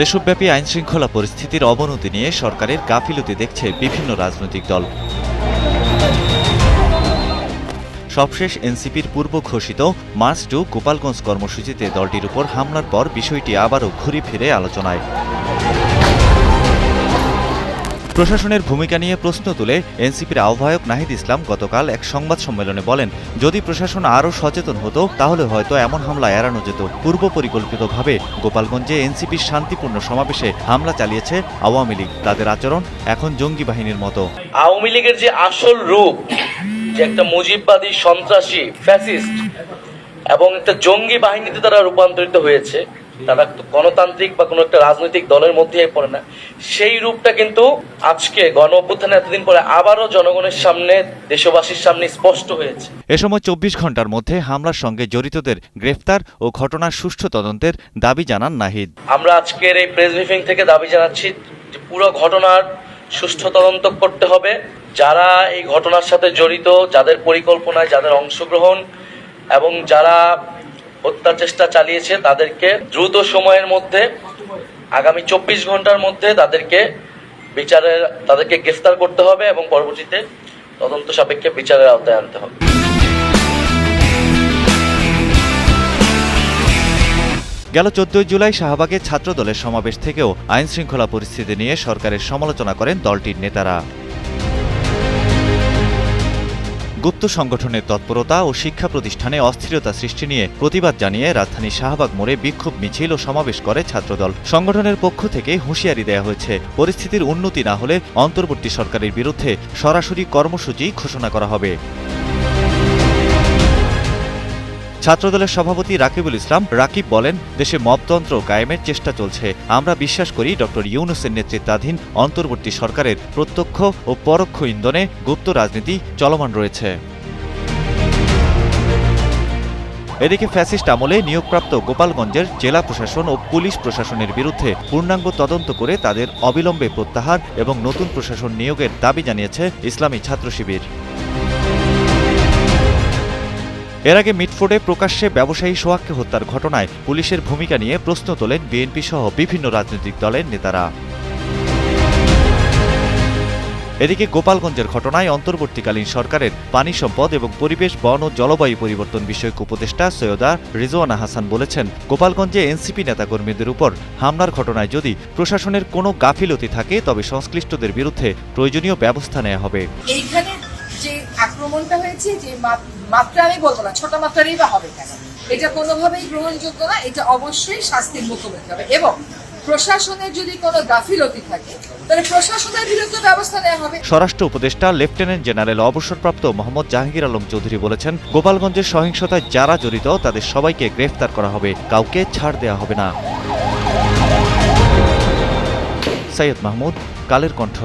দেশব্যাপী আইনশৃঙ্খলা পরিস্থিতির অবনতি নিয়ে সরকারের গাফিলতি দেখছে বিভিন্ন রাজনৈতিক দল। সবশেষ এনসিপির পূর্ব ঘোষিত মার্চ টু গোপালগঞ্জ কর্মসূচিতে দলটির উপর হামলার পর বিষয়টি আবারও ঘুরে ফিরে আলোচনায়। প্রশাসনের ভূমিকা নিয়ে প্রশ্ন তুলে এনসিপির আহ্বায়ক নাহিদ ইসলাম গতকাল এক সংবাদ সম্মেলনে বলেন, যদি প্রশাসন আরও সচেতন হতো তাহলে হয়তো এমন হামলা এড়ানো যেত। পূর্ব পরিকল্পিতভাবে গোপালগঞ্জে এনসিপির শান্তিপূর্ণ সমাবেশে হামলা চালিয়েছে আওয়ামী লীগ। তাদের আচরণ এখন জঙ্গি বাহিনীর মতো। আওয়ামী লীগের যে আসল রূপ, যে একটা মুজিববাদী সন্ত্রাসী ফ্যাসিস্ট এবং একটা জঙ্গি বাহিনীতে তারা রূপান্তরিত হয়েছে, তারা গণতান্ত্রিক বা কোনো একটা রাজনৈতিক দলের মধ্যে পড়ে না, সেই রূপটা কিন্তু আজকে গণ অভ্যুত্থানে এতদিন পরে আবারও জনগণের সামনে, দেশবাসীর সামনে স্পষ্ট হয়েছে। এ সময় ২৪ ঘন্টার মধ্যে হামলার সঙ্গে জড়িতদের গ্রেফতার ও ঘটনার সুষ্ঠু তদন্তের দাবি জানান নাহিদ। আমরা আজকের এই প্রেস ব্রিফিং থেকে দাবি জানাচ্ছি যে পুরো ঘটনার সুষ্ঠু তদন্ত করতে হবে। যারা এই ঘটনার সাথে জড়িত, যাদের পরিকল্পনায়, যাদের অংশগ্রহণ এবং যারা হত্যার চেষ্টা চালিয়েছে, তাদেরকে দ্রুত সময়ের মধ্যে, আগামী ২৪ ঘন্টার মধ্যে তাদেরকে গ্রেফতার করতে হবে এবং পরবর্তীতে তদন্ত সাপেক্ষে বিচারের আওতায় আনতে হবে। গেল ১৪ জুলাই শাহবাগে ছাত্রদলের সমাবেশ থেকেও আইনশৃঙ্খলা পরিস্থিতি নিয়ে সরকারের সমালোচনা করেন দলটির নেতারা। গুপ্ত সংগঠনের তৎপরতা ও শিক্ষা প্রতিষ্ঠানে অস্থিরতা সৃষ্টি নিয়ে প্রতিবাদ জানিয়ে রাজধানী শাহবাগ মোড়ে বিক্ষোভ মিছিল ও সমাবেশ করে ছাত্রদল। সংগঠনের পক্ষ থেকে হুঁশিয়ারি দেওয়া হয়েছে, পরিস্থিতির উন্নতি না হলে অন্তর্বর্তী সরকারের বিরুদ্ধে সরাসরি কর্মসূচি ঘোষণা করা হবে। ছাত্রদলের সভাপতি রাকিবুল ইসলাম রাকিব বলেন, দেশে মবতন্ত্র কায়েমের চেষ্টা চলছে। আমরা বিশ্বাস করি ডক্টর ইউনূসের নেতৃত্বাধীন অন্তর্বর্তী সরকারের প্রত্যক্ষ ও পরোক্ষ ইন্ধনে গুপ্ত রাজনীতি চলমান রয়েছে। এদিকে ফ্যাসিস্ট আমলে নিয়োগপ্রাপ্ত গোপালগঞ্জের জেলা প্রশাসন ও পুলিশ প্রশাসনের বিরুদ্ধে পূর্ণাঙ্গ তদন্ত করে তাদের অবিলম্বে প্রত্যাহার এবং নতুন প্রশাসন নিয়োগের দাবি জানিয়েছে ইসলামী ছাত্র শিবির। এর আগে মিটফোর্ডে প্রকাশ্যে ব্যবসায়ী সোহাগকে হত্যার ঘটনায় পুলিশের ভূমিকা নিয়ে প্রশ্ন তোলেন বিএনপি সহ বিভিন্ন রাজনৈতিক দলের নেতারা। এদিকে গোপালগঞ্জের ঘটনায় অন্তর্বর্তীকালীন সরকারের পানি সম্পদ এবং পরিবেশ, বন ও জলবায়ু পরিবর্তন বিষয়ক উপদেষ্টা সৈয়দা রিজওয়ানা হাসান বলেছেন, গোপালগঞ্জে এনসিপি নেতাকর্মীদের উপর হামলার ঘটনায় যদি প্রশাসনের কোনো গাফিলতি থাকে তবে সংশ্লিষ্টদের বিরুদ্ধে প্রয়োজনীয় ব্যবস্থা নেওয়া হবে। এইখানে যে আক্রমণটা হয়েছে, যে মাত্রা আমি বলবো না, ছোট মাত্রারই বা হবে কেন, এটা কোনোভাবেই গ্রহণযোগ্য না। এটা অবশ্যই শাস্তির মুখোমুখি হবে এবং প্রশাসনের যদি কোনো গাফিলতি থাকে তাহলে প্রশাসনের বিরুদ্ধে ব্যবস্থা নেওয়া হবে। স্বরাষ্ট্র উপদেষ্টা লেফটেন্যান্ট জেনারেল অবসরপ্রাপ্ত মোহাম্মদ জাহাঙ্গীর আলম চৌধুরী বলেছেন, গোপালগঞ্জের সহিংসতায় যারা জড়িত তাদের সবাইকে গ্রেফতার করা হবে, কাউকে ছাড় দেওয়া হবে না। সৈয়দ মাহমুদ, কালের কণ্ঠ।